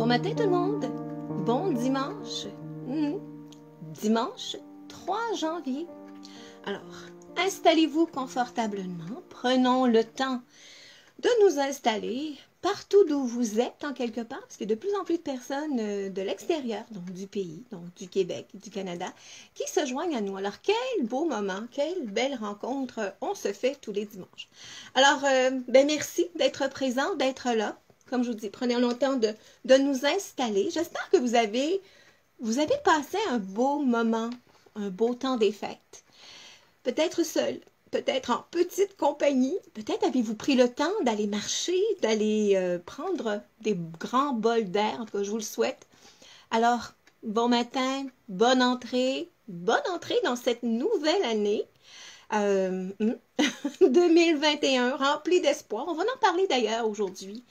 Bon matin tout le monde, bon dimanche, dimanche 3 janvier. Alors, installez-vous confortablement, prenons le temps de nous installer partout d'où vous êtes en quelque part, parce qu'il y a de plus en plus de personnes de l'extérieur, donc du pays, donc du Québec, du Canada, qui se joignent à nous. Alors, quel beau moment, quelle belle rencontre on se fait tous les dimanches. Alors, merci d'être présent, d'être là. Comme je vous dis, prenez le temps de nous installer. J'espère que vous avez passé un beau moment, un beau temps des fêtes. Peut-être seul, peut-être en petite compagnie, peut-être avez-vous pris le temps d'aller marcher, d'aller prendre des grands bols d'air, en tout cas je vous le souhaite. Alors, bon matin, bonne entrée dans cette nouvelle année 2021, remplie d'espoir. On va en parler d'ailleurs aujourd'hui.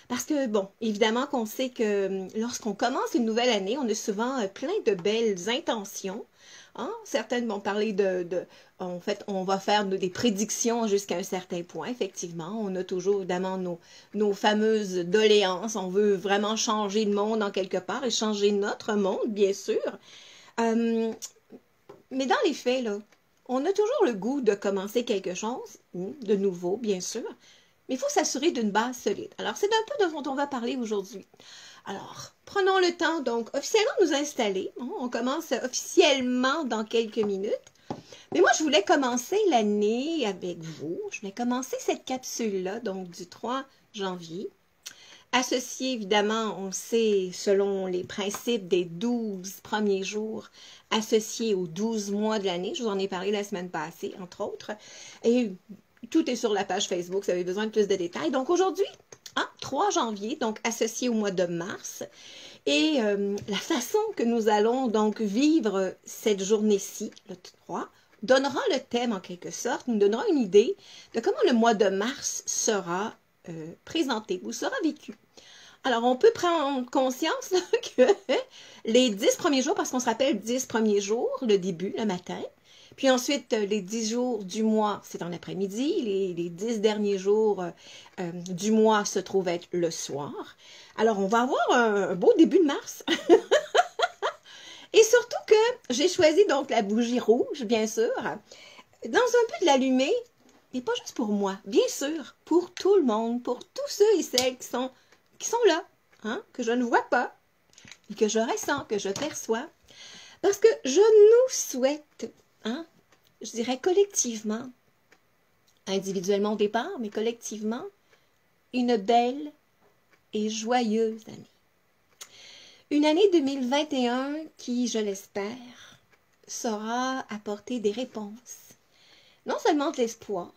Parce que, bon, évidemment qu'on sait que lorsqu'on commence une nouvelle année, on a souvent plein de belles intentions. Hein? Certaines vont parler en fait, on va faire des prédictions jusqu'à un certain point, effectivement. On a toujours, évidemment, nos fameuses doléances. On veut vraiment changer le monde en quelque part et changer notre monde, bien sûr. Mais dans les faits, là, on a toujours le goût de commencer quelque chose, de nouveau, bien sûr. Mais il faut s'assurer d'une base solide. Alors, c'est un peu de ce dont on va parler aujourd'hui. Alors, prenons le temps, donc, officiellement nous installer. On commence officiellement dans quelques minutes. Mais moi, je voulais commencer l'année avec vous. Je voulais commencer cette capsule-là, donc du 3 janvier. Associée, évidemment, on sait, selon les principes des 12 premiers jours, associés aux 12 mois de l'année. Je vous en ai parlé la semaine passée, entre autres. Et tout est sur la page Facebook, si vous avez besoin de plus de détails. Donc aujourd'hui, 3 janvier, donc associé au mois de mars. Et la façon que nous allons donc vivre cette journée-ci, le 3, donnera le thème en quelque sorte, nous donnera une idée de comment le mois de mars sera présenté ou sera vécu. Alors, on peut prendre conscience là, que les 10 premiers jours, parce qu'on se rappelle 10 premiers jours, le début, le matin, puis ensuite, les 10 jours du mois, c'est en après-midi. Les 10 derniers jours du mois se trouvent être le soir. Alors, on va avoir un beau début de mars. Et surtout que j'ai choisi donc la bougie rouge, bien sûr, dans un peu de l'allumer, et pas juste pour moi, bien sûr, pour tout le monde, pour tous ceux et celles qui sont là, hein, que je ne vois pas, et que je ressens, que je perçois. Parce que je nous souhaite, hein, je dirais collectivement, individuellement au départ, mais collectivement, une belle et joyeuse année. Une année 2021 qui, je l'espère, saura apporter des réponses. Non seulement de l'espoir,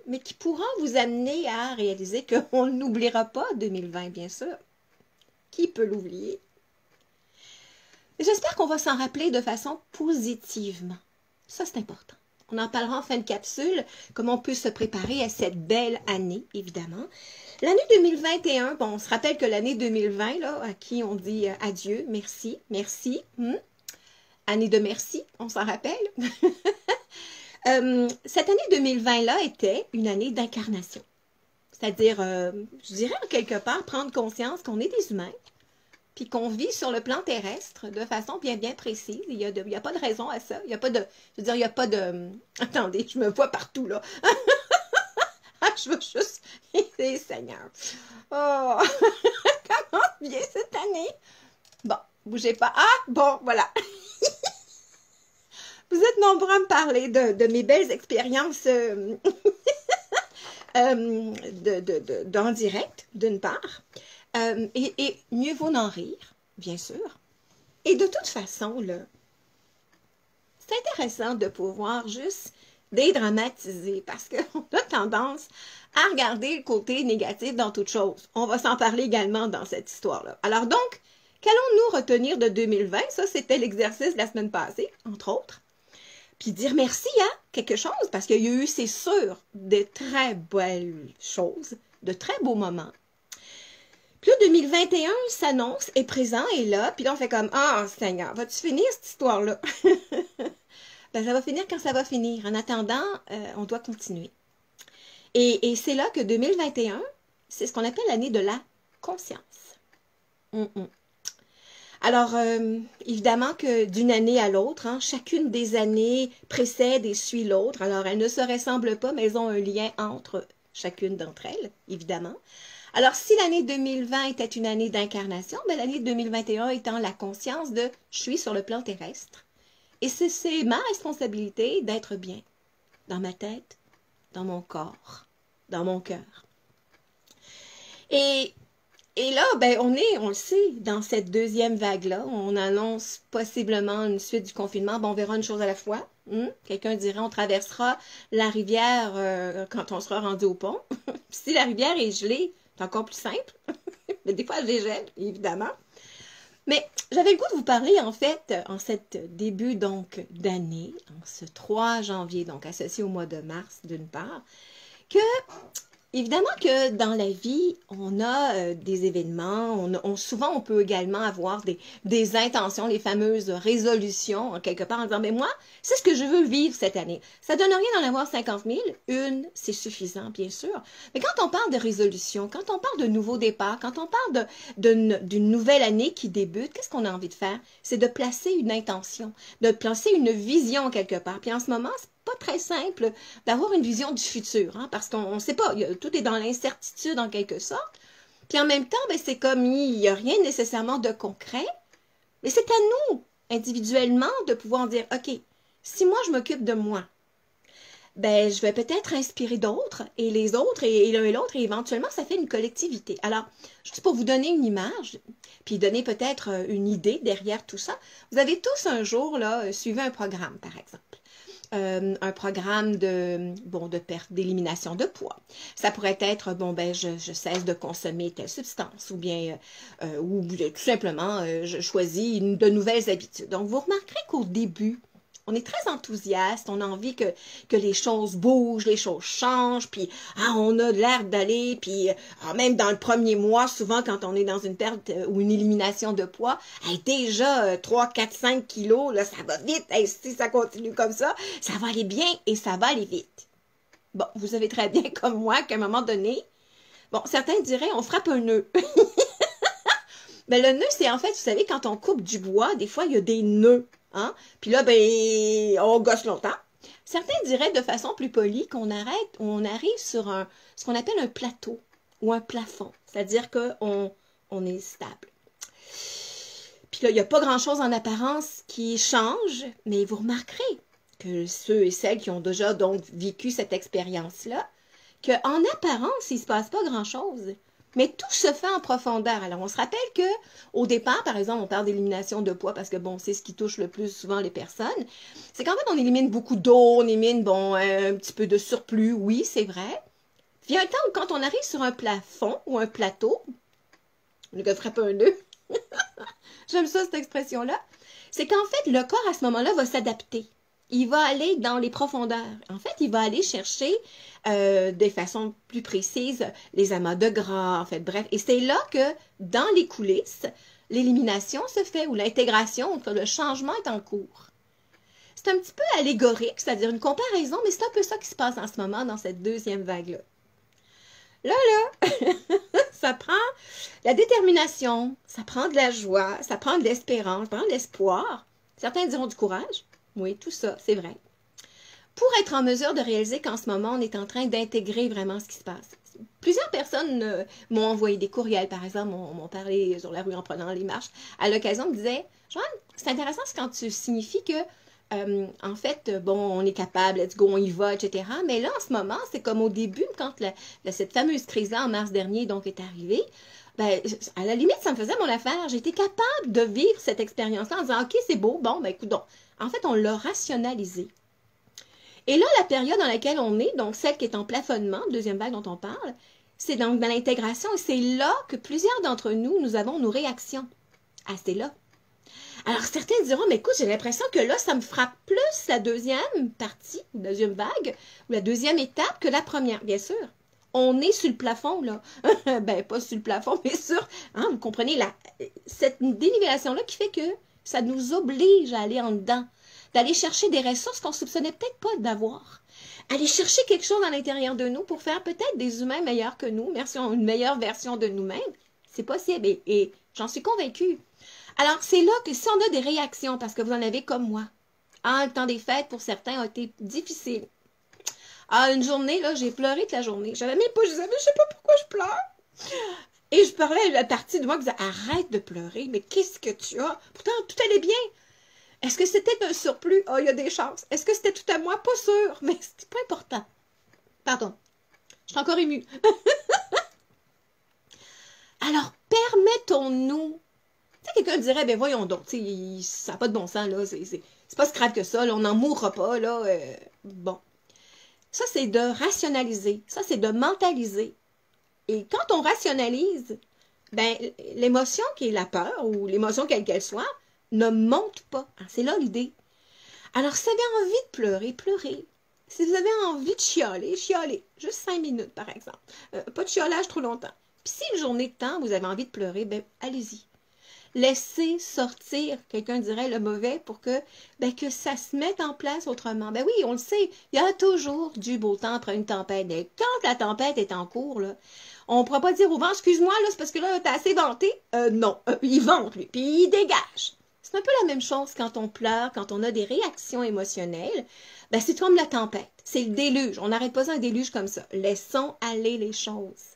mais qui pourra vous amener à réaliser qu'on n'oubliera pas 2020, bien sûr. Qui peut l'oublier? J'espère qu'on va s'en rappeler de façon positivement. Ça, c'est important. On en parlera en fin de capsule, comment on peut se préparer à cette belle année, évidemment. L'année 2021, bon, on se rappelle que l'année 2020, là, à qui on dit adieu, merci, merci. Année de merci, on s'en rappelle. Cette année 2020-là était une année d'incarnation. C'est-à-dire, je dirais en quelque part, prendre conscience qu'on est des humains, puis qu'on vit sur le plan terrestre de façon bien, bien précise. Il n'y a pas de raison à ça. Il n'y a pas de... Je veux dire, il n'y a pas de... Attendez, je me vois partout, là. Je veux juste... Seigneur. Oh! Comment bien cette année? Bon, bougez pas. Ah! Bon, voilà. Vous êtes nombreux à me parler de mes belles expériences en direct, d'une part. Et mieux vaut n'en rire, bien sûr. Et de toute façon, là, c'est intéressant de pouvoir juste dédramatiser parce qu'on a tendance à regarder le côté négatif dans toute chose. On va s'en parler également dans cette histoire-là. Alors donc, qu'allons-nous retenir de 2020? Ça, c'était l'exercice de la semaine passée, entre autres. Puis dire merci à quelque chose, parce qu'il y a eu, c'est sûr, de très belles choses, de très beaux moments. Puis là, 2021 s'annonce, est présent, est là, puis là, on fait comme « Ah, Seigneur, vas-tu finir cette histoire-là? » Ben, ça va finir quand ça va finir. En attendant, on doit continuer. Et c'est là que 2021, c'est ce qu'on appelle l'année de la conscience. Mm, mm. Alors, évidemment que d'une année à l'autre, hein, chacune des années précède et suit l'autre. Alors, elles ne se ressemblent pas, mais elles ont un lien entre chacune d'entre elles, évidemment. Alors, si l'année 2020 était une année d'incarnation, ben, l'année 2021 étant la conscience de « je suis sur le plan terrestre ». Et c'est ma responsabilité d'être bien dans ma tête, dans mon corps, dans mon cœur. Et là, ben, on le sait, dans cette deuxième vague-là, on annonce possiblement une suite du confinement. Bon, on verra une chose à la fois. Quelqu'un dirait, on traversera la rivière quand on sera rendu au pont. Si la rivière est gelée, c'est encore plus simple. Mais des fois, elle dégèle, évidemment. Mais j'avais le goût de vous parler, en fait, en cette début donc d'année, en ce 3 janvier, donc associé au mois de mars, d'une part, que évidemment que dans la vie, on a des événements, souvent on peut également avoir des intentions, les fameuses résolutions, quelque part, en disant, mais moi, c'est ce que je veux vivre cette année. Ça donne rien d'en avoir 50 000, une, c'est suffisant, bien sûr. Mais quand on parle de résolution, quand on parle de nouveau départ, quand on parle d'une nouvelle année qui débute, qu'est-ce qu'on a envie de faire? C'est de placer une intention, de placer une vision quelque part. Puis en ce moment, c'est pas très simple d'avoir une vision du futur, hein, parce qu'on ne sait pas, tout est dans l'incertitude en quelque sorte. Puis en même temps, ben, c'est comme il n'y a rien nécessairement de concret, mais c'est à nous, individuellement, de pouvoir dire, OK, si moi je m'occupe de moi, ben, je vais peut-être inspirer d'autres, et les autres, et l'un et l'autre, et éventuellement, ça fait une collectivité. Alors, juste pour vous donner une image, puis donner peut-être une idée derrière tout ça, vous avez tous un jour, là, suivi un programme, par exemple. Un programme de perte, d'élimination de poids. Ça pourrait être, bon, ben, je cesse de consommer telle substance, ou bien, ou tout simplement, je choisis de nouvelles habitudes. Donc, vous remarquerez qu'au début, on est très enthousiaste, on a envie que les choses bougent, les choses changent, puis on a l'air d'aller, puis même dans le premier mois, souvent quand on est dans une perte ou une élimination de poids, déjà 3, 4, 5 kilos, là, ça va vite, si ça continue comme ça va aller bien et ça va aller vite. Bon, vous savez très bien comme moi qu'à un moment donné, bon, certains diraient on frappe un nœud. Ben, le nœud, c'est en fait, vous savez, quand on coupe du bois, des fois, il y a des nœuds. Hein? Puis là, ben, on gosse longtemps. Certains diraient de façon plus polie qu'on arrive sur ce qu'on appelle un plateau ou un plafond. C'est-à-dire qu'on est stable. Puis là, il n'y a pas grand-chose en apparence qui change, mais vous remarquerez que ceux et celles qui ont déjà donc vécu cette expérience-là, qu'en apparence, il ne se passe pas grand-chose. Mais tout se fait en profondeur. Alors, on se rappelle que au départ, par exemple, on parle d'élimination de poids parce que, bon, c'est ce qui touche le plus souvent les personnes. C'est qu'en fait, on élimine beaucoup d'eau, on élimine, bon, un petit peu de surplus. Oui, c'est vrai. Puis, il y a un temps où quand on arrive sur un plafond ou un plateau, le gars frappe un nœud. J'aime ça, cette expression-là. C'est qu'en fait, le corps, à ce moment-là, va s'adapter. Il va aller dans les profondeurs. En fait, il va aller chercher de façon plus précise les amas de gras, en fait, bref. Et c'est là que, dans les coulisses, l'élimination se fait ou l'intégration, le changement est en cours. C'est un petit peu allégorique, c'est-à-dire une comparaison, mais c'est un peu ça qui se passe en ce moment dans cette deuxième vague-là. Là, ça prend la détermination, ça prend de la joie, ça prend de l'espérance, ça prend de l'espoir. Certains diront du courage. Oui, tout ça, c'est vrai. Pour être en mesure de réaliser qu'en ce moment, on est en train d'intégrer vraiment ce qui se passe. Plusieurs personnes m'ont envoyé des courriels, par exemple, m'ont parlé sur la rue en prenant les marches. À l'occasion, me disaient, Joanne, c'est intéressant, c'est quand tu signifies que, en fait, bon, on est capable, let's go, on y va, etc. Mais là, en ce moment, c'est comme au début, quand cette fameuse crise-là, en mars dernier, donc, est arrivée, ben, à la limite, ça me faisait mon affaire. J'étais capable de vivre cette expérience-là en disant, OK, c'est beau, bon, ben, écoute donc. En fait, on l'a rationalisé. Et là, la période dans laquelle on est, donc celle qui est en plafonnement, deuxième vague dont on parle, c'est donc dans l'intégration et c'est là que plusieurs d'entre nous, nous avons nos réactions. Ah, c'est là. Alors, certains diront, mais écoute, j'ai l'impression que là, ça me frappe plus la deuxième partie, la deuxième vague, ou la deuxième étape que la première, bien sûr. On est sur le plafond, là. Ben, pas sur le plafond, mais sur, hein, vous comprenez, cette dénivellation-là qui fait que ça nous oblige à aller en dedans, d'aller chercher des ressources qu'on soupçonnait peut-être pas d'avoir. Aller chercher quelque chose à l'intérieur de nous pour faire peut-être des humains meilleurs que nous, une meilleure version de nous-mêmes. C'est possible. Et J'en suis convaincue. Alors, c'est là que si on a des réactions, parce que vous en avez comme moi, le temps des fêtes, pour certains, a été difficile. Une journée, là, j'ai pleuré toute la journée. J'avais même pas, je disais, mais je sais pas pourquoi je pleure. Et je parlais à la partie de moi qui disait, arrête de pleurer, mais qu'est-ce que tu as? Pourtant, tout allait bien. Est-ce que c'était un surplus? Il y a des chances. Est-ce que c'était tout à moi? Pas sûr, mais c'était pas important. Pardon, je suis encore émue. Alors, permettons-nous. Tu sais, quelqu'un dirait, ben voyons donc, ça n'a pas de bon sens, là, c'est pas si grave que ça, là, on n'en mourra pas, là. Bon. Ça, c'est de rationaliser. Ça, c'est de mentaliser. Et quand on rationalise, ben, l'émotion qui est la peur, ou l'émotion quelle qu'elle soit, ne monte pas. C'est là l'idée. Alors, si vous avez envie de pleurer, pleurez. Si vous avez envie de chialer, chialez. Juste 5 minutes, par exemple. Pas de chiolage trop longtemps. Puis si une journée de temps, vous avez envie de pleurer, ben, allez-y. Laissez sortir, quelqu'un dirait, le mauvais pour que ça se mette en place autrement. Ben oui, on le sait, il y a toujours du beau temps après une tempête. Mais quand la tempête est en cours, là, on ne pourra pas dire au vent, excuse-moi, là, c'est parce que là, t'as assez vanté. Non, il vente, lui, puis il dégage. C'est un peu la même chose quand on pleure, quand on a des réactions émotionnelles. Ben, c'est comme la tempête, c'est le déluge. On n'arrête pas un déluge comme ça. Laissons aller les choses.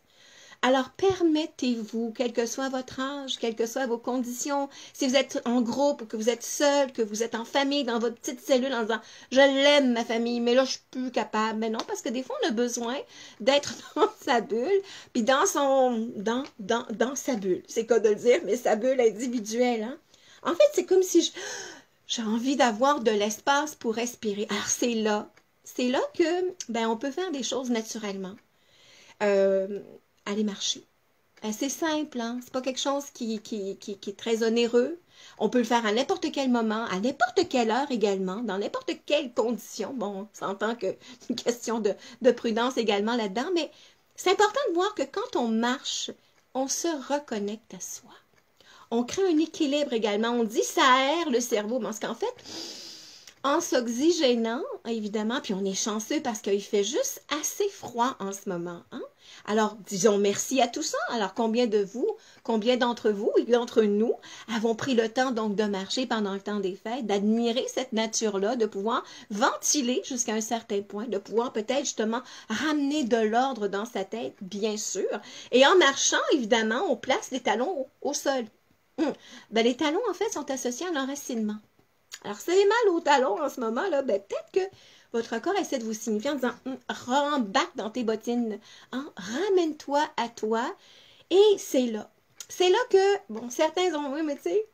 Alors, permettez-vous, quel que soit votre âge, quelles que soient vos conditions, si vous êtes en groupe ou que vous êtes seul, que vous êtes en famille, dans votre petite cellule, en disant « Je l'aime, ma famille, mais là, je suis plus capable. » Mais non, parce que des fois, on a besoin d'être dans sa bulle, puis dans sa bulle. C'est quoi de le dire, mais sa bulle individuelle. Hein? En fait, c'est comme si j'ai envie d'avoir de l'espace pour respirer. Alors, c'est là que on peut faire des choses naturellement. Aller marcher. C'est simple, hein? C'est pas quelque chose qui est très onéreux. On peut le faire à n'importe quel moment, à n'importe quelle heure également, dans n'importe quelle condition. Bon, on s'entend que c'est une question de prudence également là-dedans, mais c'est important de voir que quand on marche, on se reconnecte à soi. On crée un équilibre également. On dit ça aère le cerveau, parce qu'en fait, en s'oxygénant, évidemment, puis on est chanceux parce qu'il fait juste assez froid en ce moment. Hein? Alors, disons merci à tout ça. Alors, combien d'entre vous et d'entre nous avons pris le temps donc de marcher pendant le temps des fêtes, d'admirer cette nature-là, de pouvoir ventiler jusqu'à un certain point, de pouvoir peut-être justement ramener de l'ordre dans sa tête, bien sûr. Et en marchant, évidemment, on place les talons au sol. Les talons, en fait, sont associés à l'enracinement. Alors, si vous avez mal au talon en ce moment, là, peut-être que votre corps essaie de vous signifier en disant rembarque dans tes bottines, hein, ramène-toi à toi. Et c'est là. C'est là que, bon, certains ont, oui, mais tu sais,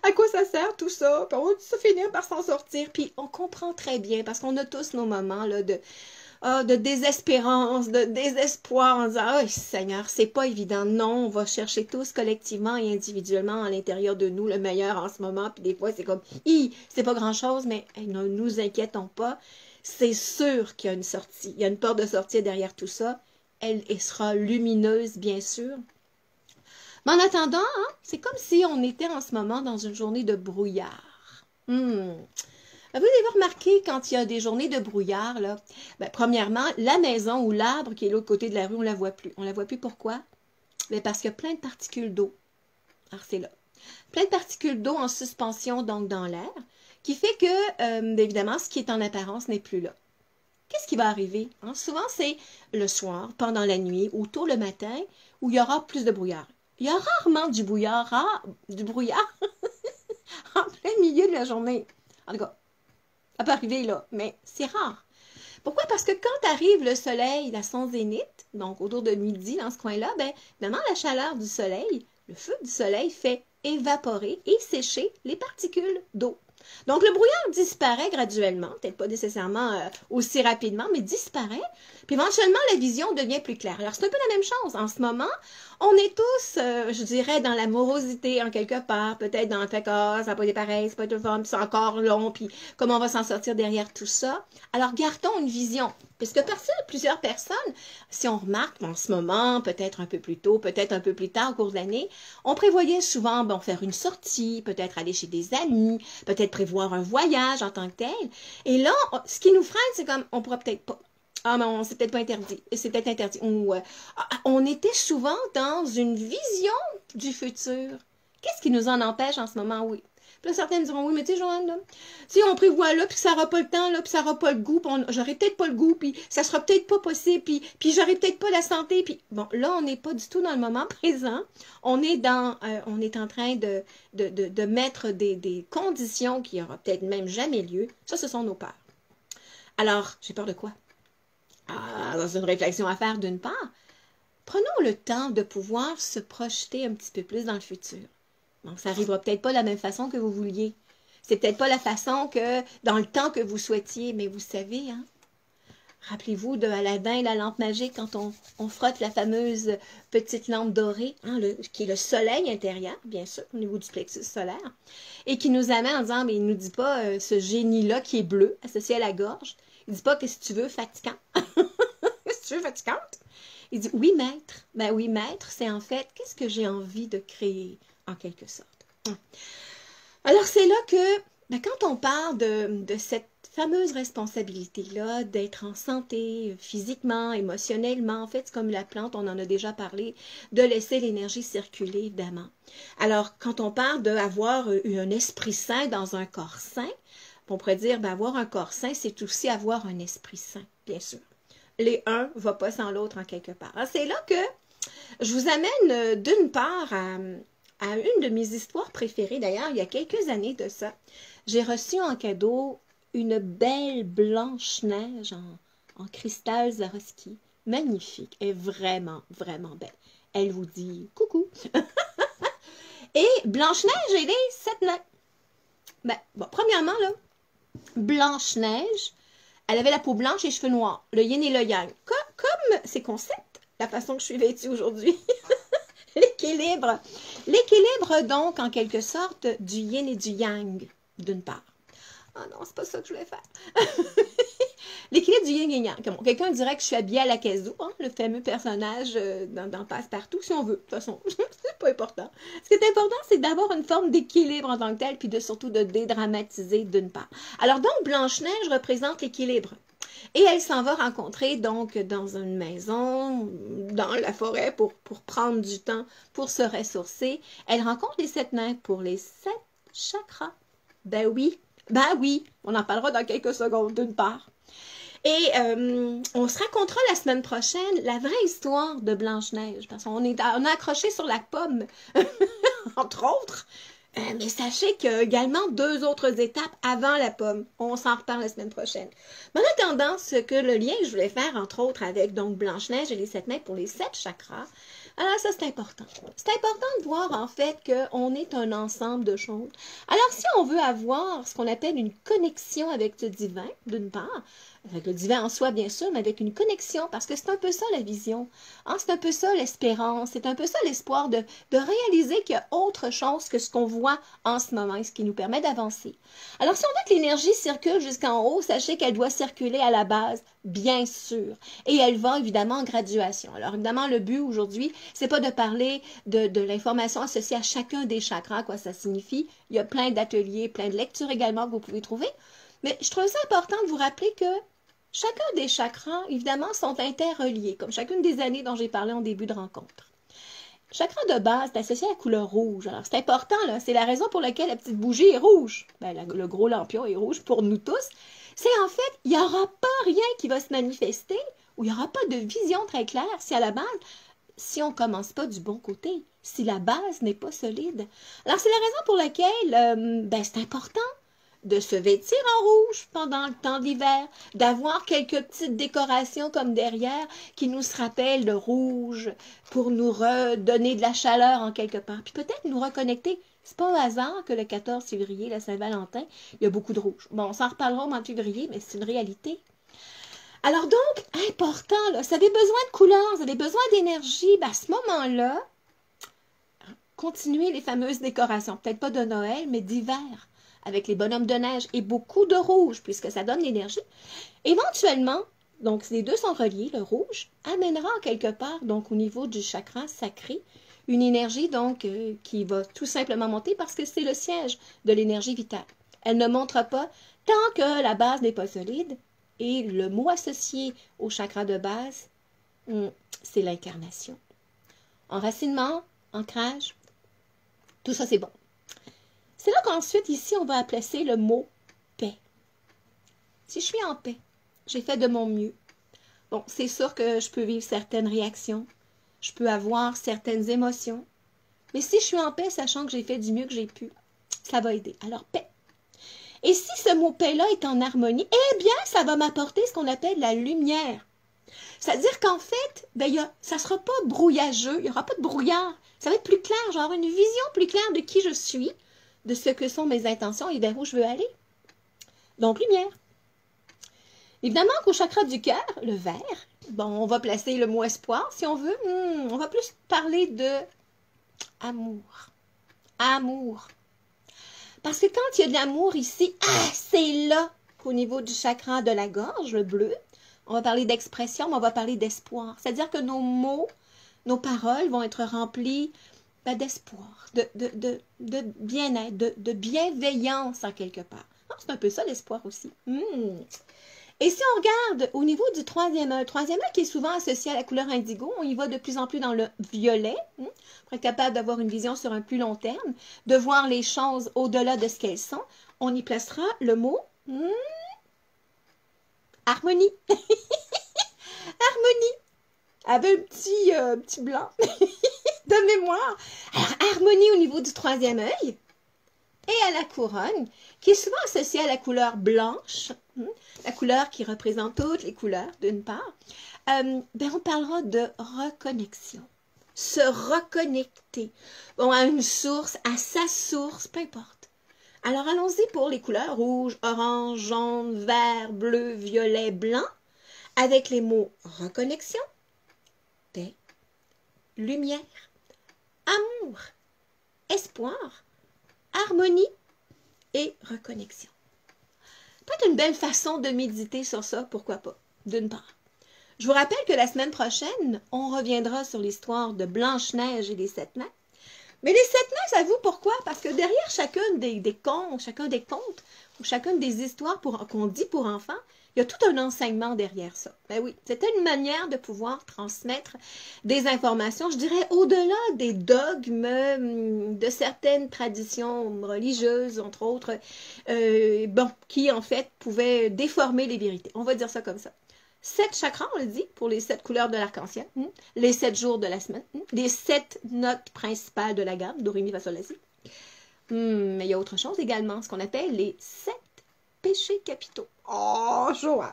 à quoi ça sert tout ça? Puis on va tout finir par s'en sortir. Puis on comprend très bien, parce qu'on a tous nos moments là, de désespérance, de désespoir, en disant « Oh Seigneur, c'est pas évident. » Non, on va chercher tous collectivement et individuellement à l'intérieur de nous le meilleur en ce moment. Puis des fois, c'est comme « c'est pas grand-chose, mais ne nous inquiétons pas. C'est sûr qu'il y a une sortie. Il y a une porte de sortie derrière tout ça. Elle sera lumineuse, bien sûr. » Mais en attendant, hein, c'est comme si on était en ce moment dans une journée de brouillard. Vous avez remarqué quand il y a des journées de brouillard, là, premièrement, la maison ou l'arbre qui est de l'autre côté de la rue, on ne la voit plus. On ne la voit plus pourquoi? Parce qu'il y a plein de particules d'eau. Alors, c'est là. Plein de particules d'eau en suspension, donc dans l'air, qui fait que, évidemment, ce qui est en apparence n'est plus là. Qu'est-ce qui va arriver? Hein? Souvent, c'est le soir, pendant la nuit, ou tôt le matin, où il y aura plus de brouillard. Il y a rarement du brouillard en plein milieu de la journée. En tout cas, ça peut arriver là, mais c'est rare. Pourquoi? Parce que quand arrive le soleil à son zénith, donc autour de midi dans ce coin-là, évidemment, la chaleur du soleil, le feu du soleil fait évaporer et sécher les particules d'eau. Donc, le brouillard disparaît graduellement, peut-être pas nécessairement aussi rapidement, mais disparaît. Puis éventuellement, la vision devient plus claire. Alors, c'est un peu la même chose. En ce moment, on est tous, je dirais, dans la morosité en quelque part, peut-être dans le fait que ça n'a pas été pareil, c'est pas tout le fun, c'est encore long, puis comment on va s'en sortir derrière tout ça. Alors, gardons une vision. Puisque plusieurs personnes, si on remarque en ce moment, peut-être un peu plus tôt, peut-être un peu plus tard au cours de l'année, on prévoyait souvent faire une sortie, peut-être aller chez des amis, peut-être prévoir un voyage en tant que tel. Et là, ce qui nous freine, c'est comme, on pourra peut-être pas. Ah, mais c'est peut-être pas interdit. C'est peut-être interdit. Ou, on était souvent dans une vision du futur. Qu'est-ce qui nous en empêche en ce moment? Oui. Puis là, certains me diront, oui, mais tu sais, Joanne, là, si on prévoit là, puis ça n'aura pas le temps, là, puis ça n'aura pas le goût, puis j'aurai peut-être pas le goût, puis ça sera peut-être pas possible, puis j'aurai peut-être pas la santé, puis bon, là, on n'est pas du tout dans le moment présent. On est en train de mettre des conditions qui n'aura peut-être même jamais lieu. Ça, ce sont nos peurs. Alors, j'ai peur de quoi? Ah, c'est une réflexion à faire d'une part. Prenons le temps de pouvoir se projeter un petit peu plus dans le futur. Donc, ça n'arrivera peut-être pas de la même façon que vous vouliez. C'est peut-être pas la façon que, dans le temps que vous souhaitiez, mais vous savez, hein? Rappelez-vous de Aladdin, la lampe magique, quand on frotte la fameuse petite lampe dorée, hein, qui est le soleil intérieur, bien sûr, au niveau du plexus solaire, et qui nous amène en disant, mais il ne nous dit pas ce génie-là qui est bleu, associé à la gorge. Il ne dit pas que si tu veux, fatigant. Si tu veux, fatigante. Il dit, oui, maître. Ben oui, maître, c'est en fait, qu'est-ce que j'ai envie de créer, en quelque sorte. Alors, c'est là que, ben, quand on parle de cette fameuse responsabilité-là, d'être en santé physiquement, émotionnellement, en fait, c'est comme la plante, on en a déjà parlé, de laisser l'énergie circuler, évidemment. Alors, quand on parle d'avoir un esprit sain dans un corps sain, on pourrait dire, ben, avoir un corps sain, c'est aussi avoir un esprit sain, bien sûr. Les un ne va pas sans l'autre en quelque part. C'est là que je vous amène d'une part à une de mes histoires préférées. D'ailleurs, il y a quelques années de ça, j'ai reçu en cadeau une belle Blanche-Neige en cristal Swarovski. Magnifique. Elle est vraiment, vraiment belle. Elle vous dit coucou. Et Blanche-Neige, elle est 7 nains. Ben, bon, premièrement, là, Blanche-Neige, elle avait la peau blanche et les cheveux noirs. Le yin et le yang. Comme c'est concept, la façon que je suis vêtue aujourd'hui. L'équilibre. L'équilibre, donc, en quelque sorte, du yin et du yang, d'une part. Ah non, c'est pas ça que je voulais faire. L'équilibre du yin et yang. Bon, quelqu'un dirait que je suis habillée à la Kazoo, hein, le fameux personnage dans Passe-Partout, si on veut. De toute façon, c'est pas important. Ce qui est important, c'est d'avoir une forme d'équilibre en tant que tel, puis surtout de dédramatiser d'une part. Alors donc, Blanche-Neige représente l'équilibre. Et elle s'en va rencontrer donc dans une maison, dans la forêt, pour prendre du temps, pour se ressourcer. Elle rencontre les 7 nains pour les 7 chakras. Ben oui, on en parlera dans quelques secondes d'une part. Et on se racontera la semaine prochaine la vraie histoire de Blanche-Neige, parce qu'on a accroché sur la pomme, entre autres. Mais sachez qu'il y a également 2 autres étapes avant la pomme. On s'en reparle la semaine prochaine. Mais en attendant, ce que le lien que je voulais faire, entre autres, avec donc Blanche-Neige et les 7 nains pour les 7 chakras, alors ça, c'est important. C'est important de voir, en fait, qu'on est un ensemble de choses. Alors, si on veut avoir ce qu'on appelle une connexion avec le divin, d'une part, avec le divin en soi, bien sûr, mais avec une connexion, parce que c'est un peu ça la vision. Hein? C'est un peu ça l'espérance, c'est un peu ça l'espoir de réaliser qu'il y a autre chose que ce qu'on voit en ce moment, et ce qui nous permet d'avancer. Alors, si on veut que l'énergie circule jusqu'en haut, sachez qu'elle doit circuler à la base, bien sûr. Et elle va évidemment en graduation. Alors, évidemment, le but aujourd'hui, c'est pas de parler de l'information associée à chacun des chakras, quoi ça signifie. Il y a plein d'ateliers, plein de lectures également que vous pouvez trouver. Mais je trouve ça important de vous rappeler que chacun des chakras, évidemment, sont interreliés, comme chacune des années dont j'ai parlé en début de rencontre. Chakra de base est associé à la couleur rouge. Alors, c'est important, là. C'est la raison pour laquelle la petite bougie est rouge. Ben, le gros lampion est rouge pour nous tous. C'est en fait, il n'y aura pas rien qui va se manifester ou il n'y aura pas de vision très claire si à la base, si on ne commence pas du bon côté, si la base n'est pas solide. Alors, c'est la raison pour laquelle c'est important de se vêtir en rouge pendant le temps d'hiver, d'avoir quelques petites décorations comme derrière qui nous se rappellent le rouge pour nous redonner de la chaleur en quelque part. Puis peut-être nous reconnecter. C'est pas un hasard que le 14 février, la Saint-Valentin, il y a beaucoup de rouge. Bon, on s'en reparlera au mois de février, mais c'est une réalité. Alors donc, important, là, si vous avez besoin de couleurs, vous avez besoin d'énergie, à ce moment-là, continuez les fameuses décorations. Peut-être pas de Noël, mais d'hiver, avec les bonhommes de neige et beaucoup de rouge, puisque ça donne l'énergie. Éventuellement, donc les deux sont reliés, le rouge amènera en quelque part, donc au niveau du chakra sacré, une énergie donc qui va tout simplement monter parce que c'est le siège de l'énergie vitale. Elle ne montera pas tant que la base n'est pas solide. Et le mot associé au chakra de base, c'est l'incarnation. Enracinement, ancrage, Tout ça, c'est bon. C'est là qu'ensuite, ici, on va placer le mot paix. Si je suis en paix, j'ai fait de mon mieux. Bon, c'est sûr que je peux vivre certaines réactions. Je peux avoir certaines émotions. Mais si je suis en paix, sachant que j'ai fait du mieux que j'ai pu, ça va aider. Alors, paix. Et si ce mot paix-là est en harmonie, eh bien, ça va m'apporter ce qu'on appelle la lumière. C'est-à-dire qu'en fait, ça ne sera pas brouillageux, il n'y aura pas de brouillard. Ça va être plus clair, genre une vision plus claire de qui je suis, de ce que sont mes intentions et vers où je veux aller. Donc, lumière. Évidemment qu'au chakra du cœur, le vert, bon, on va placer le mot espoir, si on veut. On va plus parler de amour. Amour. Parce que quand il y a de l'amour ici, c'est là qu'au niveau du chakra de la gorge, le bleu, on va parler d'expression, mais on va parler d'espoir. C'est-à-dire que nos mots, nos paroles vont être remplies d'espoir, de bien-être, de bienveillance en quelque part. C'est un peu ça l'espoir aussi. Et si on regarde au niveau du troisième œil qui est souvent associé à la couleur indigo, on y va de plus en plus dans le violet, pour être capable d'avoir une vision sur un plus long terme, de voir les choses au-delà de ce qu'elles sont, on y placera le mot harmonie. Harmonie, avec un petit blanc de mémoire. Alors, harmonie au niveau du troisième œil et à la couronne, qui est souvent associée à la couleur blanche, la couleur qui représente toutes les couleurs, d'une part. On parlera de reconnexion. Se reconnecter à une source, à sa source, peu importe. Alors, allons-y pour les couleurs rouge, orange, jaune, vert, bleu, violet, blanc, avec les mots reconnexion, paix, lumière, amour, espoir, harmonie et reconnexion. Peut-être une belle façon de méditer sur ça, pourquoi pas, d'une part. Je vous rappelle que la semaine prochaine, on reviendra sur l'histoire de Blanche-Neige et des 7 nains. Mais les 7 nains, savez-vous pourquoi? Parce que derrière chacun des contes, ou chacune des histoires qu'on dit pour enfants, il y a tout un enseignement derrière ça. Ben oui, c'était une manière de pouvoir transmettre des informations, je dirais, au-delà des dogmes de certaines traditions religieuses, entre autres, qui en fait pouvaient déformer les vérités. On va dire ça comme ça. 7 chakras, on le dit, pour les 7 couleurs de l'arc-en-ciel, les 7 jours de la semaine, les 7 notes principales de la gamme, do, ré, mi, fa, sol, la, si. Mais il y a autre chose également, ce qu'on appelle les 7 péchés capitaux. Oh, Joanne,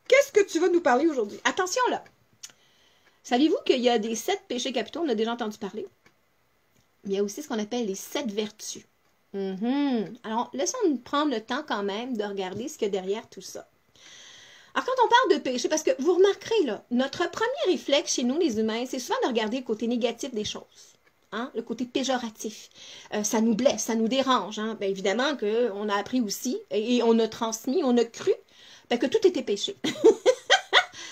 qu'est-ce que tu vas nous parler aujourd'hui? Attention là! Saviez-vous qu'il y a des 7 péchés capitaux? On a déjà entendu parler. Il y a aussi ce qu'on appelle les 7 vertus. Alors, laissons-nous prendre le temps quand même de regarder ce qu'il y a derrière tout ça. Alors, quand on parle de péché, parce que vous remarquerez, là, notre premier réflexe chez nous, les humains, c'est souvent de regarder le côté négatif des choses. Le côté péjoratif. Ça nous blesse, ça nous dérange. Bien évidemment qu'on a appris aussi, et on a transmis, on a cru que tout était péché.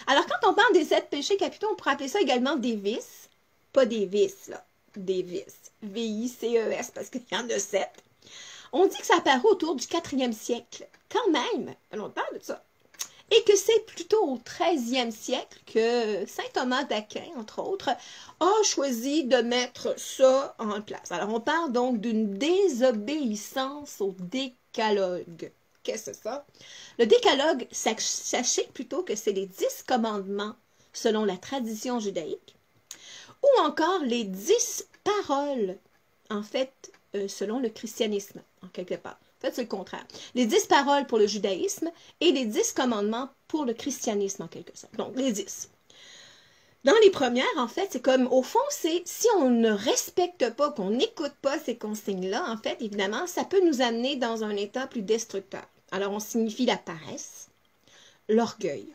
Alors, quand on parle des 7 péchés capitaux, on pourrait appeler ça également des vices. Pas des vices, là. Des vices. V-I-C-E-S, parce qu'il y en a 7. On dit que ça apparaît autour du 4e siècle. Quand même, on parle de ça. Et que c'est plutôt au 13e siècle que saint Thomas d'Aquin, entre autres, a choisi de mettre ça en place. Alors, on parle donc d'une désobéissance au décalogue. Qu'est-ce que c'est ça? Le décalogue, sachez plutôt que c'est les 10 commandements selon la tradition judaïque, ou encore les 10 paroles, en fait, selon le christianisme, en quelque part. En fait, c'est le contraire. Les 10 paroles pour le judaïsme et les 10 commandements pour le christianisme, en quelque sorte. Donc, les 10. Dans les premières, en fait, c'est comme, au fond, c'est si on ne respecte pas, qu'on n'écoute pas ces consignes-là, en fait, évidemment, ça peut nous amener dans un état plus destructeur. Alors, on signifie la paresse, l'orgueil,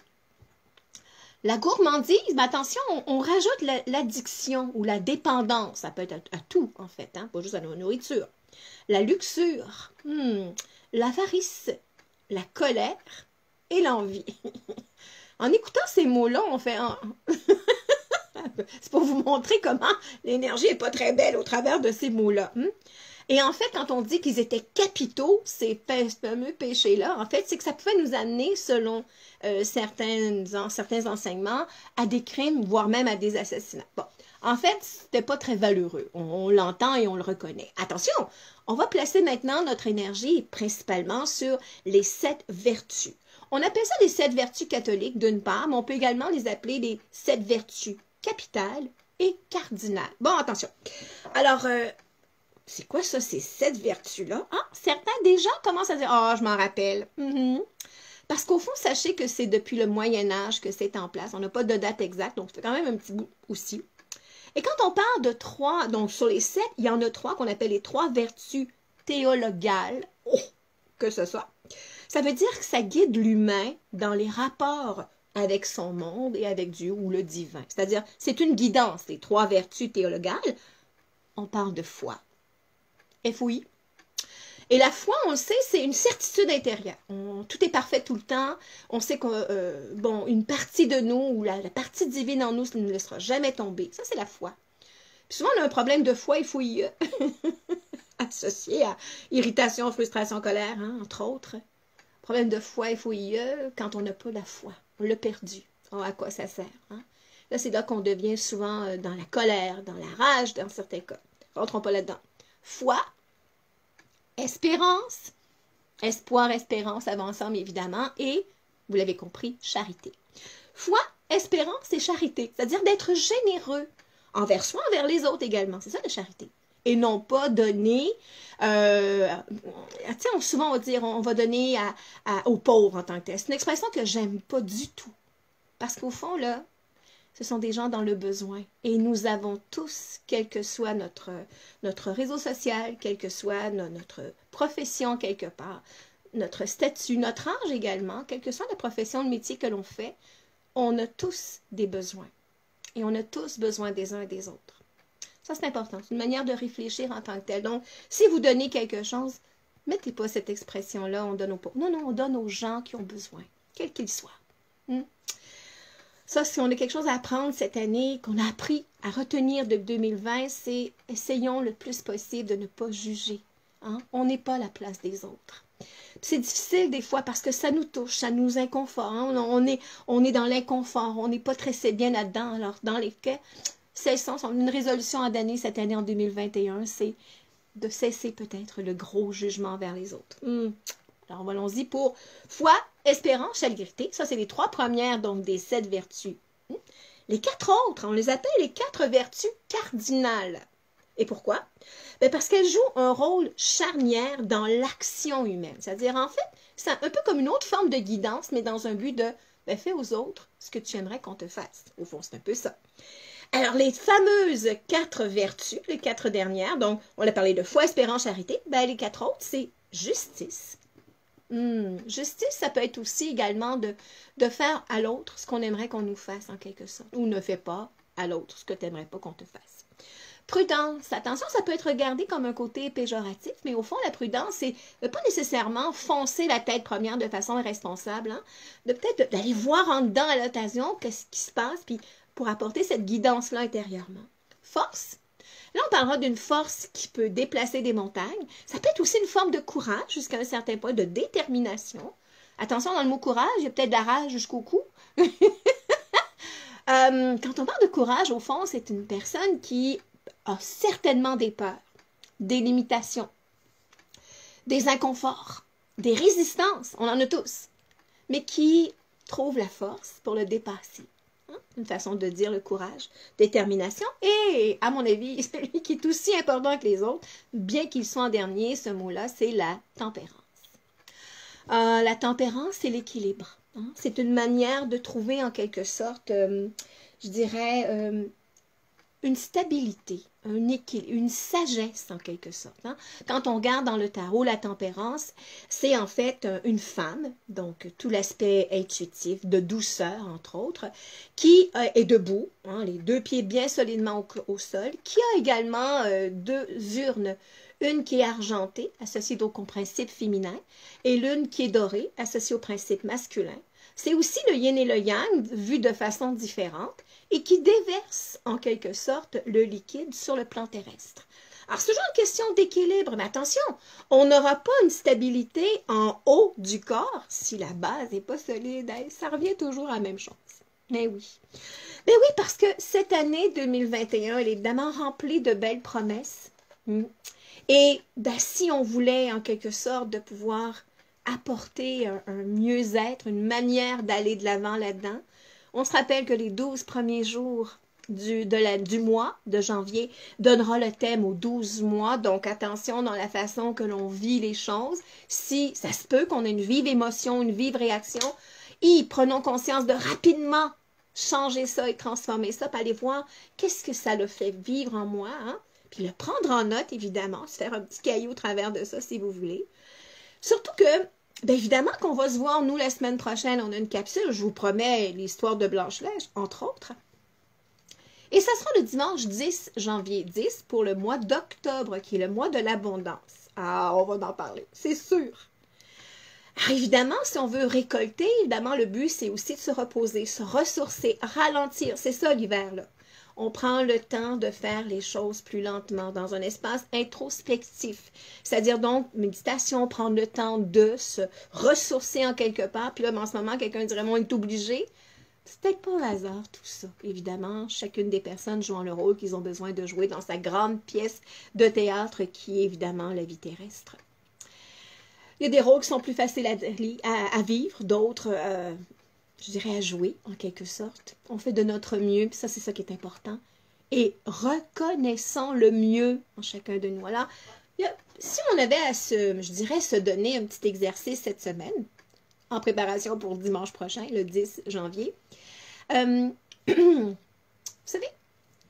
la gourmandise, mais attention, on rajoute l'addiction ou la dépendance. Ça peut être à tout, en fait, pas juste à la nourriture. La luxure, l'avarice, la colère et l'envie. En écoutant ces mots-là, on fait... C'est pour vous montrer comment l'énergie n'est pas très belle au travers de ces mots-là. Et en fait, quand on dit qu'ils étaient capitaux, ces fameux péchés-là, en fait, c'est que ça pouvait nous amener, selon certains enseignements, à des crimes, voire même à des assassinats. Bon, En fait, c'était pas très valeureux. On l'entend et on le reconnaît. Attention, on va placer maintenant notre énergie principalement sur les 7 vertus. On appelle ça les 7 vertus catholiques d'une part, mais on peut également les appeler les 7 vertus capitales et cardinales. Bon, attention. Alors, c'est quoi ça, ces 7 vertus-là? Ah, certains déjà commencent à dire, ah, je m'en rappelle. Parce qu'au fond, sachez que c'est depuis le Moyen Âge que c'est en place. On n'a pas de date exacte, donc c'est quand même un petit bout aussi. Et quand on parle de 3, donc sur les 7, il y en a 3 qu'on appelle les 3 vertus théologales. Oh, que ce soit. Ça veut dire que ça guide l'humain dans les rapports avec son monde et avec Dieu ou le divin. C'est-à-dire, c'est une guidance, les 3 vertus théologales. On parle de foi. FOI. Et la foi, on le sait, c'est une certitude intérieure. Tout est parfait tout le temps. On sait que, bon, une partie de nous, ou la partie divine en nous, ne nous laissera jamais tomber. Ça, c'est la foi. Puis souvent, on a un problème de foi, FOIE, associé à irritation, frustration, colère, hein, entre autres. Problème de foi, FOIE, quand on n'a pas la foi. On l'a perdu. Oh, à quoi ça sert? Hein? Là, c'est là qu'on devient souvent dans la colère, dans la rage, dans certains cas. Rentrons pas là-dedans. Foi, espérance, espoir, espérance, ça va ensemble évidemment, et, vous l'avez compris, charité. Foi, espérance et charité, c'est-à-dire d'être généreux envers soi, envers les autres également, c'est ça la charité. Et non pas donner, souvent on va dire, on va donner aux pauvres en tant que tel. C'est une expression que j'aime pas du tout, parce qu'au fond, là, ce sont des gens dans le besoin. Et nous avons tous, quel que soit notre réseau social, quelle que soit notre profession quelque part, notre statut, notre âge également, quelle que soit la profession, le métier que l'on fait, on a tous des besoins. Et on a tous besoin des uns et des autres. Ça, c'est important. C'est une manière de réfléchir en tant que tel. Donc, si vous donnez quelque chose, mettez pas cette expression-là, on donne aux pauvres. Non, non, on donne aux gens qui ont besoin, quels qu'ils soient. Ça, si on a quelque chose à apprendre cette année, qu'on a appris à retenir de 2020, c'est essayons le plus possible de ne pas juger. Hein? On n'est pas à la place des autres. C'est difficile des fois parce que ça nous touche, ça nous inconfort. Hein? On est dans l'inconfort, on n'est pas très bien là-dedans. Alors, dans les faits, cessons. Une résolution à d'année cette année en 2021, c'est de cesser peut-être le gros jugement vers les autres. Alors, allons-y pour foi, espérance, charité. Ça, c'est les 3 premières, donc, des 7 vertus. Les 4 autres, on les appelle les 4 vertus cardinales. Et pourquoi? Bien, parce qu'elles jouent un rôle charnière dans l'action humaine. C'est-à-dire, en fait, c'est un peu comme une autre forme de guidance, mais dans un but de fais aux autres ce que tu aimerais qu'on te fasse. Au fond, c'est un peu ça. Alors, les fameuses 4 vertus, les 4 dernières, donc, on a parlé de foi, espérance, charité. Bien, les 4 autres, c'est justice. Justice, ça peut être aussi également de faire à l'autre ce qu'on aimerait qu'on nous fasse en quelque sorte, ou ne fais pas à l'autre ce que tu n'aimerais pas qu'on te fasse. Prudence, attention, ça peut être regardé comme un côté péjoratif, mais au fond, la prudence, c'est pas nécessairement foncer la tête première de façon irresponsable, hein? De peut-être d'aller voir en dedans à l'occasion qu'est-ce qui se passe, puis pour apporter cette guidance-là intérieurement. Force. Là, on parlera d'une force qui peut déplacer des montagnes. Ça peut être aussi une forme de courage jusqu'à un certain point, de détermination. Attention, dans le mot courage, il y a peut-être de la rage jusqu'au cou. Quand on parle de courage, au fond, c'est une personne qui a certainement des peurs, des limitations, des inconforts, des résistances, on en a tous, mais qui trouve la force pour le dépasser. Une façon de dire le courage, détermination, et à mon avis, celui qui est aussi important que les autres, bien qu'il soit en dernier, ce mot-là, c'est la tempérance. La tempérance, c'est l'équilibre. Hein? C'est une manière de trouver en quelque sorte, je dirais, une stabilité, un équilibre, une sagesse en quelque sorte. Hein? Quand on regarde dans le tarot, la tempérance, c'est en fait une femme, donc tout l'aspect intuitif, de douceur entre autres, qui est debout, hein, les 2 pieds bien solidement au sol, qui a également 2 urnes, une qui est argentée, associée donc au principe féminin, et l'une qui est dorée, associée au principe masculin. C'est aussi le yin et le yang, vu de façon différente, et qui déverse en quelque sorte le liquide sur le plan terrestre. Alors, c'est toujours une question d'équilibre, mais attention, on n'aura pas une stabilité en haut du corps si la base n'est pas solide. Ça revient toujours à la même chose. Mais oui. Ben oui, parce que cette année 2021, elle est évidemment remplie de belles promesses. Et ben, si on voulait, en quelque sorte, de pouvoir apporter un mieux-être, une manière d'aller de l'avant là-dedans, on se rappelle que les 12 premiers jours du mois de janvier donnera le thème aux 12 mois. Donc, attention dans la façon que l'on vit les choses. Si ça se peut qu'on ait une vive émotion, une vive réaction, et prenons conscience de rapidement changer ça et transformer ça, puis aller voir qu'est-ce que ça le fait vivre en moi, hein? Puis le prendre en note, évidemment, se faire un petit caillou au travers de ça, si vous voulez. Surtout que, bien évidemment qu'on va se voir, nous, la semaine prochaine, on a une capsule, je vous promets, l'histoire de Blanche-Neige, entre autres. Et ça sera le dimanche 10 janvier 10 pour le mois d'octobre, qui est le mois de l'abondance. Ah, on va en parler, c'est sûr. Alors évidemment, si on veut récolter, évidemment, le but, c'est aussi de se reposer, se ressourcer, ralentir. C'est ça l'hiver, là. On prend le temps de faire les choses plus lentement, dans un espace introspectif. C'est-à-dire donc, méditation, prendre le temps de se ressourcer en quelque part. Puis là, en ce moment, quelqu'un dirait, on est obligé. C'est peut-être pas au hasard tout ça. Évidemment, chacune des personnes jouant le rôle qu'ils ont besoin de jouer dans sa grande pièce de théâtre qui est évidemment la vie terrestre. Il y a des rôles qui sont plus faciles à vivre, d'autres, je dirais, à jouer, en quelque sorte. On fait de notre mieux, puis ça, c'est ça qui est important. Et reconnaissons le mieux en chacun de nous. Alors, si on avait à se donner un petit exercice cette semaine, en préparation pour dimanche prochain, le 10 janvier, vous savez,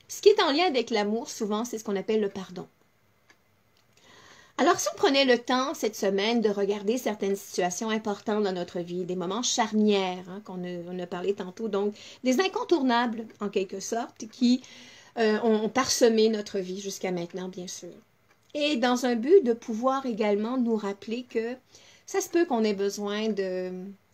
ce qui est en lien avec l'amour, souvent, c'est ce qu'on appelle le pardon. Alors, si on prenait le temps cette semaine de regarder certaines situations importantes dans notre vie, des moments charnières, hein, on a parlé tantôt, donc des incontournables, en quelque sorte, qui ont parsemé notre vie jusqu'à maintenant, bien sûr. Et dans un but de pouvoir également nous rappeler que ça se peut qu'on ait besoin de,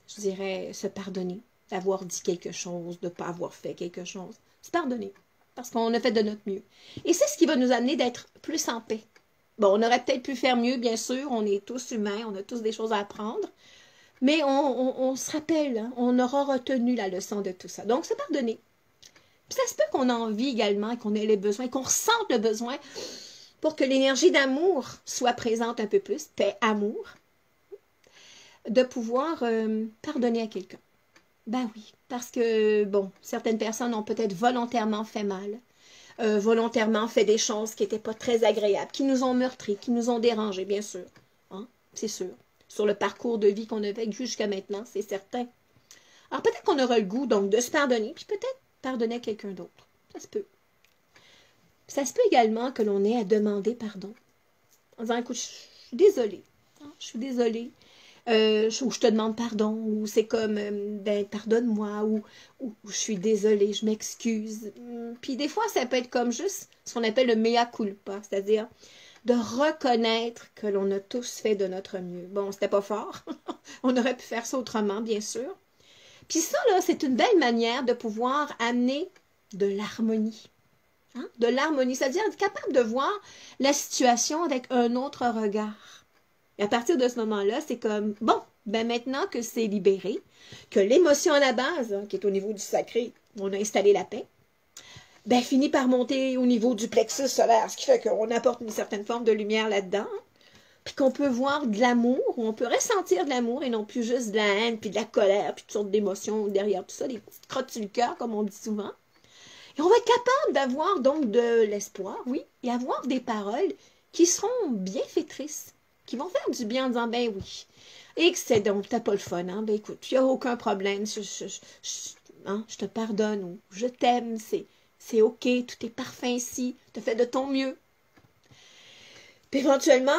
je dirais, se pardonner, d'avoir dit quelque chose, de ne pas avoir fait quelque chose. Se pardonner, parce qu'on a fait de notre mieux. Et c'est ce qui va nous amener d'être plus en paix. Bon, on aurait peut-être pu faire mieux, bien sûr, on est tous humains, on a tous des choses à apprendre, mais on se rappelle, hein, on aura retenu la leçon de tout ça. Donc, se pardonner. Puis ça se peut qu'on ait envie également, qu'on ait les besoins, qu'on ressente le besoin pour que l'énergie d'amour soit présente un peu plus, paix, amour, de pouvoir pardonner à quelqu'un. Ben oui, parce que, bon, certaines personnes ont peut-être volontairement fait mal, volontairement fait des choses qui n'étaient pas très agréables, qui nous ont meurtris, qui nous ont dérangés, bien sûr. Hein? C'est sûr. Sur le parcours de vie qu'on a vécu jusqu'à maintenant, c'est certain. Alors peut-être qu'on aura le goût donc de se pardonner, puis peut-être pardonner à quelqu'un d'autre. Ça se peut. Ça se peut également que l'on ait à demander pardon. En disant, écoute, je suis désolée. Hein? Je suis désolée. Ou je te demande pardon, ou c'est comme, ben, pardonne-moi, ou je suis désolée, je m'excuse. Puis des fois, ça peut être comme juste ce qu'on appelle le mea culpa, c'est-à-dire de reconnaître que l'on a tous fait de notre mieux. Bon, c'était pas fort, on aurait pu faire ça autrement, bien sûr. Puis ça, là, c'est une belle manière de pouvoir amener de l'harmonie. Hein? De l'harmonie, c'est-à-dire être capable de voir la situation avec un autre regard. Et à partir de ce moment-là, c'est comme, bon, ben maintenant que c'est libéré, que l'émotion à la base, hein, qui est au niveau du sacré, on a installé la paix, ben finit par monter au niveau du plexus solaire, ce qui fait qu'on apporte une certaine forme de lumière là-dedans, puis qu'on peut voir de l'amour, ou on peut ressentir de l'amour, et non plus juste de la haine, puis de la colère, puis toutes sortes d'émotions derrière tout ça, des petites crottes sur le cœur, comme on dit souvent. Et on va être capable d'avoir donc de l'espoir, oui, et avoir des paroles qui seront bienfaitrices, qui vont faire du bien en disant, ben oui, et que c'est donc, t'as pas le fun, hein, ben écoute, il n'y a aucun problème, je te pardonne, ou je t'aime, c'est ok, tout est parfait ici, tu as fait de ton mieux. Puis éventuellement,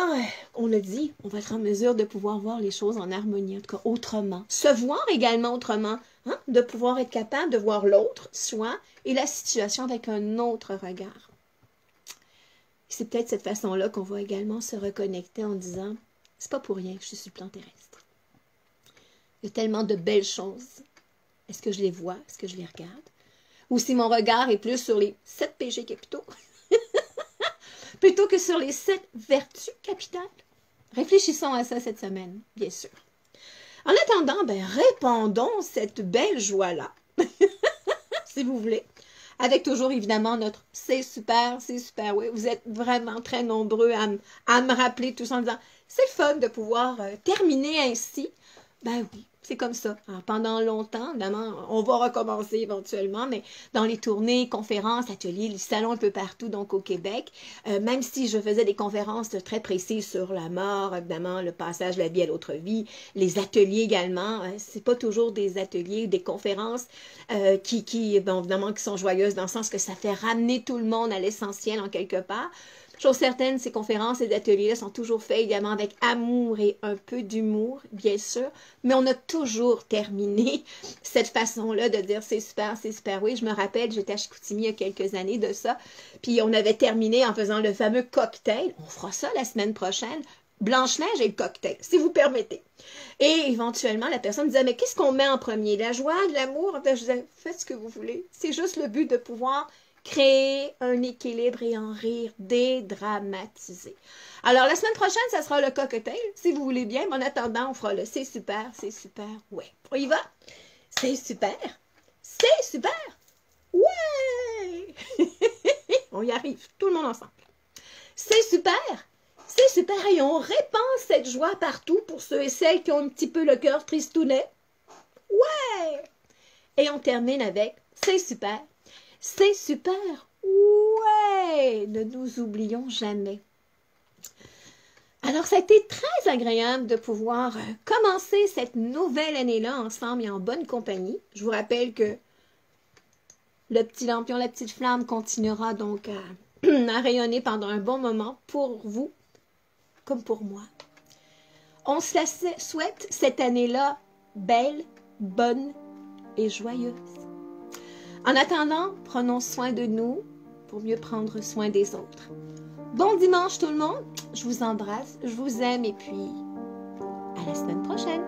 on l'a dit, on va être en mesure de pouvoir voir les choses en harmonie, en tout cas autrement. Se voir également autrement, hein, de pouvoir être capable de voir l'autre, soi, et la situation avec un autre regard. C'est peut-être cette façon-là qu'on va également se reconnecter en disant, c'est pas pour rien que je suis sur le plan terrestre. Il y a tellement de belles choses. Est-ce que je les vois? Est-ce que je les regarde? Ou si mon regard est plus sur les 7 péchés capitaux, plutôt que sur les 7 vertus capitales? Réfléchissons à ça cette semaine, bien sûr. En attendant, ben, répandons cette belle joie-là, si vous voulez, avec toujours évidemment notre c'est super, oui. Vous êtes vraiment très nombreux à me rappeler tout ça en disant c'est le fun de pouvoir terminer ainsi. Ben oui, c'est comme ça. Alors, pendant longtemps, évidemment, on va recommencer éventuellement, mais dans les tournées, conférences, ateliers, les salons un peu partout, donc au Québec, même si je faisais des conférences très précises sur la mort, évidemment, le passage de la vie à l'autre vie, les ateliers également, c'est pas toujours des ateliers ou des conférences bon, évidemment, qui sont joyeuses dans le sens que ça fait ramener tout le monde à l'essentiel en quelque part. Chose certaine, ces conférences et ateliers-là sont toujours faits également avec amour et un peu d'humour, bien sûr, mais on a toujours terminé cette façon-là de dire c'est super, oui. Je me rappelle, j'étais à Chicoutimi il y a quelques années de ça, puis on avait terminé en faisant le fameux cocktail. On fera ça la semaine prochaine. Blanche-Neige et le cocktail, si vous permettez. Et éventuellement, la personne disait, mais qu'est-ce qu'on met en premier? La joie, l'amour? Je disais, faites ce que vous voulez. C'est juste le but de pouvoir créer un équilibre et en rire, dédramatiser. Alors, la semaine prochaine, ça sera le cocktail, si vous voulez bien. Mais en attendant, on fera le c'est super, ouais. On y va? C'est super, ouais! On y arrive, tout le monde ensemble. C'est super et on répand cette joie partout pour ceux et celles qui ont un petit peu le cœur tristounet. Ouais! Et on termine avec c'est super, ouais! Ne nous oublions jamais. Alors, ça a été très agréable de pouvoir commencer cette nouvelle année-là ensemble et en bonne compagnie. Je vous rappelle que le petit lampion, la petite flamme continuera donc à rayonner pendant un bon moment pour vous, comme pour moi. On se la souhaite cette année-là belle, bonne et joyeuse. En attendant, prenons soin de nous pour mieux prendre soin des autres. Bon dimanche tout le monde, je vous embrasse, je vous aime et puis à la semaine prochaine.